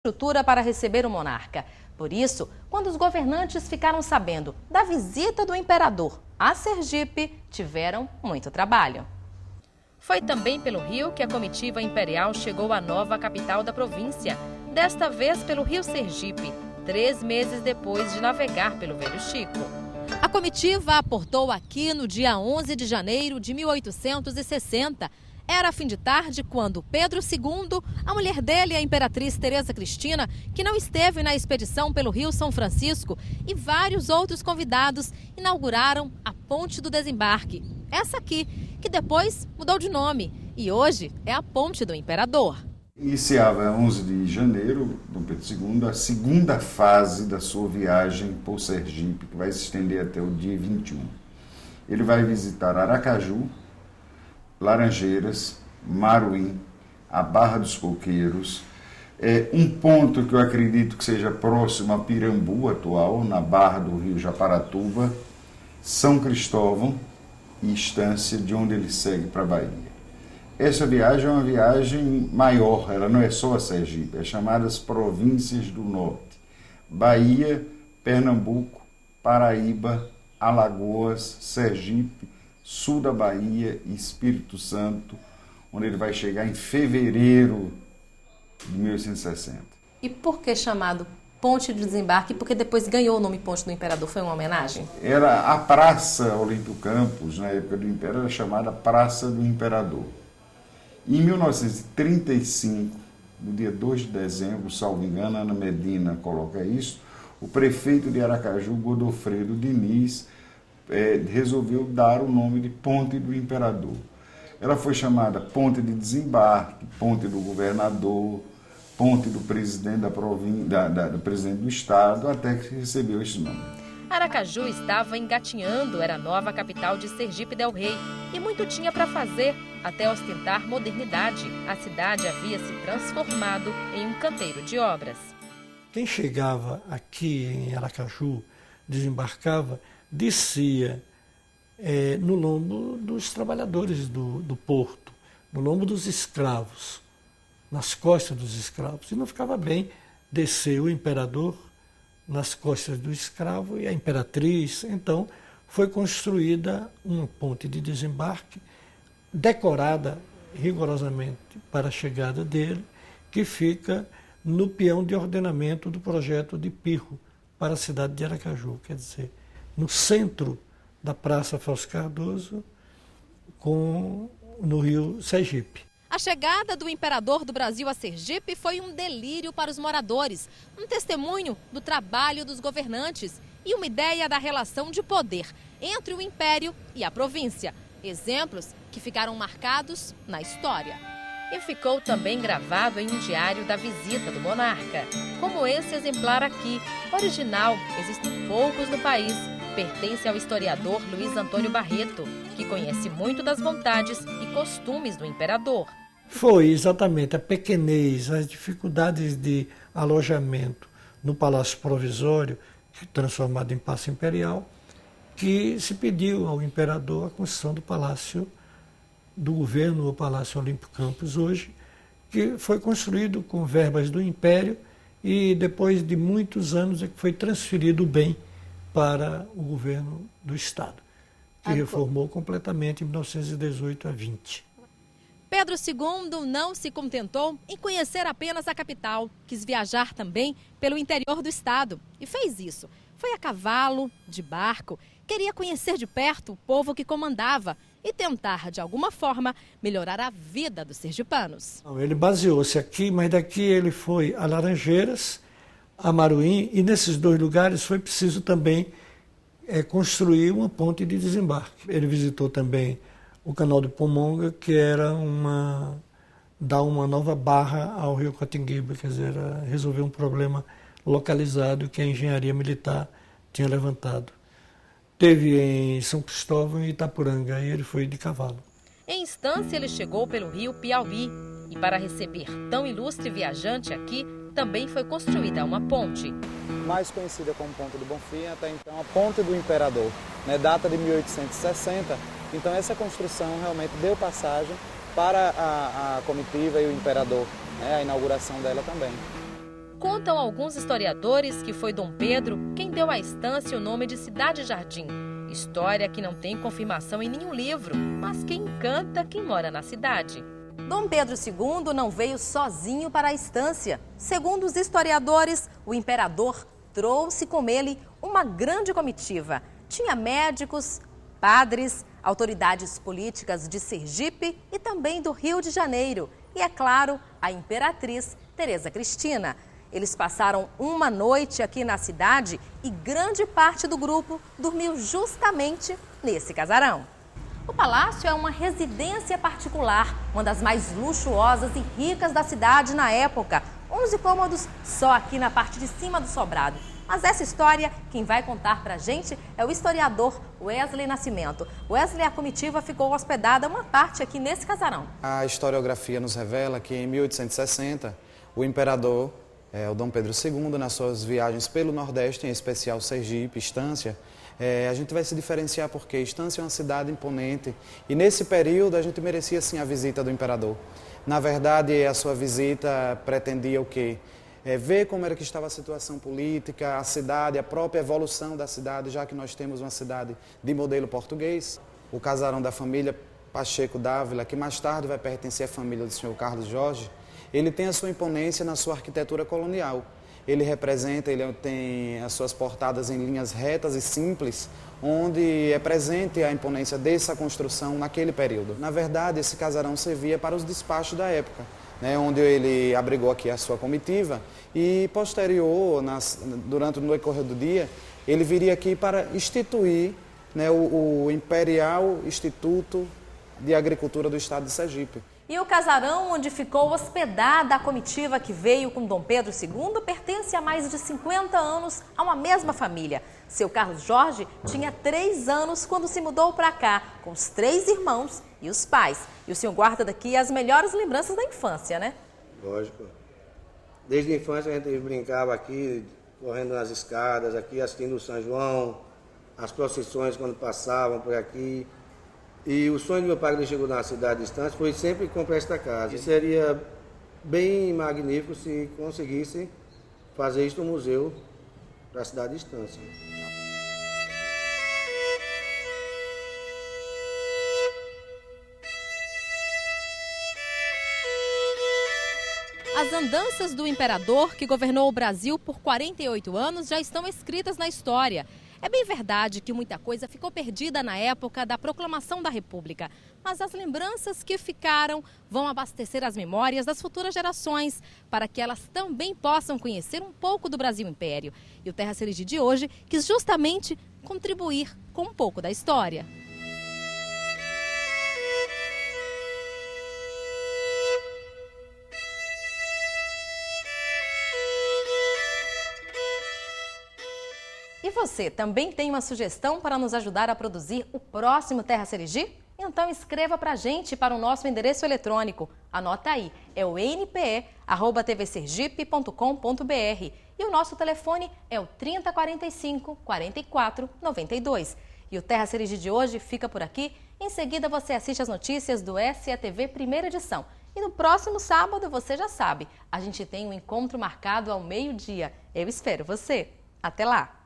estrutura para receber o monarca. Por isso, quando os governantes ficaram sabendo da visita do imperador a Sergipe, tiveram muito trabalho. Foi também pelo rio que a comitiva imperial chegou à nova capital da província, desta vez pelo rio Sergipe, 3 meses depois de navegar pelo Velho Chico. A comitiva aportou aqui no dia 11 de janeiro de 1860. Era fim de tarde quando Pedro II, a mulher dele, a imperatriz Teresa Cristina, que não esteve na expedição pelo Rio São Francisco, e vários outros convidados inauguraram a Ponte do Desembarque. Essa aqui, que depois mudou de nome e hoje é a Ponte do Imperador. Iniciava 11 de janeiro, Dom Pedro II, a segunda fase da sua viagem por Sergipe, que vai se estender até o dia 21. Ele vai visitar Aracaju, Laranjeiras, Maruim, a Barra dos Coqueiros, um ponto que eu acredito que seja próximo a Pirambu atual, na Barra do Rio Japaratuba, São Cristóvão e Estância, de onde ele segue para a Bahia. Essa viagem é uma viagem maior, ela não é só a Sergipe, é chamada as Províncias do Norte: Bahia, Pernambuco, Paraíba, Alagoas, Sergipe, sul da Bahia e Espírito Santo, onde ele vai chegar em fevereiro de 1860. E por que chamado Ponte do Desembarque? Porque depois ganhou o nome Ponte do Imperador, foi uma homenagem? Era a Praça Olímpio Campos, na época do Império, era chamada Praça do Imperador. Em 1935, no dia 2 de dezembro, salvo engano, Ana Medina coloca isso, o prefeito de Aracaju, Godofredo Diniz, resolveu dar o nome de Ponte do Imperador. Ela foi chamada Ponte de Desembarque, Ponte do Governador, Ponte do Presidente da província, do Presidente do Estado, até que recebeu esse nome. Aracaju estava engatinhando, era a nova capital de Sergipe del Rei e muito tinha para fazer até ostentar modernidade. A cidade havia se transformado em um canteiro de obras. Quem chegava aqui em Aracaju, desembarcava, descia no lombo dos trabalhadores do porto, no lombo dos escravos, nas costas dos escravos. E não ficava bem descer o imperador nas costas do escravo e a imperatriz. Então foi construída uma ponte de desembarque, decorada rigorosamente para a chegada dele, que fica no peão de ordenamento do projeto de Pirro para a cidade de Aracaju, quer dizer, no centro da Praça Fausto Cardoso, no rio Sergipe. A chegada do imperador do Brasil a Sergipe foi um delírio para os moradores, um testemunho do trabalho dos governantes e uma ideia da relação de poder entre o império e a província. Exemplos que ficaram marcados na história. E ficou também gravado em um diário da visita do monarca, como esse exemplar aqui, original, existem poucos no país. Pertence ao historiador Luiz Antônio Barreto, que conhece muito das vontades e costumes do imperador. Foi exatamente a pequenez, as dificuldades de alojamento no Palácio Provisório, transformado em Palácio Imperial, que se pediu ao imperador a construção do Palácio do Governo, o Palácio Olímpio Campos hoje, que foi construído com verbas do Império e depois de muitos anos é que foi transferido o bem para o governo do Estado, que reformou completamente em 1918 a 20. Pedro II não se contentou em conhecer apenas a capital, quis viajar também pelo interior do estado e fez isso. Foi a cavalo, de barco, queria conhecer de perto o povo que comandava e tentar, de alguma forma, melhorar a vida dos sergipanos. Ele baseou-se aqui, mas daqui ele foi a Laranjeiras, a Maruim, e nesses 2 lugares foi preciso também construir uma ponte de desembarque. Ele visitou também o canal do Pomonga, que era dar uma nova barra ao rio Cotinguiba, quer dizer, resolver um problema localizado que a engenharia militar tinha levantado. Teve em São Cristóvão e Itapuranga, e ele foi de cavalo. Em Estância, ele chegou pelo rio Piauí. E para receber tão ilustre viajante aqui, também foi construída uma ponte. Mais conhecida como Ponte do Bonfim, até então a Ponte do Imperador, data de 1860. Então essa construção realmente deu passagem para a comitiva e o imperador, a inauguração dela também. Contam alguns historiadores que foi Dom Pedro quem deu à estância o nome de Cidade Jardim. História que não tem confirmação em nenhum livro, mas que encanta quem mora na cidade. Dom Pedro II não veio sozinho para a estância. Segundo os historiadores, o imperador trouxe com ele uma grande comitiva. Tinha médicos, padres, autoridades políticas de Sergipe e também do Rio de Janeiro. E, é claro, a imperatriz Teresa Cristina. Eles passaram uma noite aqui na cidade e grande parte do grupo dormiu justamente nesse casarão. O palácio é uma residência particular, uma das mais luxuosas e ricas da cidade na época. 11 cômodos só aqui na parte de cima do sobrado. Mas essa história, quem vai contar pra gente é o historiador Wesley Nascimento. Wesley, a comitiva ficou hospedada uma parte aqui nesse casarão. A historiografia nos revela que em 1860, o imperador, o Dom Pedro II, nas suas viagens pelo Nordeste, em especial Sergipe, Estância, a gente vai se diferenciar porque Estância é uma cidade imponente e nesse período a gente merecia sim a visita do imperador. Na verdade, a sua visita pretendia o quê? Ver como era que estava a situação política, a cidade, a própria evolução da cidade, já que nós temos uma cidade de modelo português. O casarão da família Pacheco Dávila, que mais tarde vai pertencer à família do senhor Carlos Jorge, ele tem a sua imponência na sua arquitetura colonial. Ele tem as suas portadas em linhas retas e simples, onde é presente a imponência dessa construção naquele período. Na verdade, esse casarão servia para os despachos da época, onde ele abrigou aqui a sua comitiva e posterior, no decorrer do dia, ele viria aqui para instituir o Imperial Instituto de Agricultura do Estado de Sergipe. E o casarão onde ficou hospedada a comitiva que veio com Dom Pedro II pertence há mais de 50 anos a uma mesma família. Seu Carlos Jorge tinha 3 anos quando se mudou para cá, com os 3 irmãos e os pais. E o senhor guarda daqui as melhores lembranças da infância, né? Lógico. Desde a infância a gente brincava aqui, correndo nas escadas, aqui assistindo o São João, as procissões quando passavam por aqui. E o sonho do meu pai, quando chegou na cidade de Estância, foi sempre comprar esta casa. E seria bem magnífico se conseguisse fazer isto no museu da cidade de Estância. As andanças do imperador que governou o Brasil por 48 anos já estão escritas na história. É bem verdade que muita coisa ficou perdida na época da proclamação da República, mas as lembranças que ficaram vão abastecer as memórias das futuras gerações, para que elas também possam conhecer um pouco do Brasil Império. E o Terra Serigi de hoje quis justamente contribuir com um pouco da história. E você também tem uma sugestão para nos ajudar a produzir o próximo Terra Serigi? Então escreva para a gente para o nosso endereço eletrônico. Anota aí, é o npe@tvsergipe.com.br e o nosso telefone é o 3045 4492. E o Terra Serigi de hoje fica por aqui. Em seguida você assiste as notícias do SETV Primeira Edição. E no próximo sábado, você já sabe, a gente tem um encontro marcado ao meio-dia. Eu espero você. Até lá!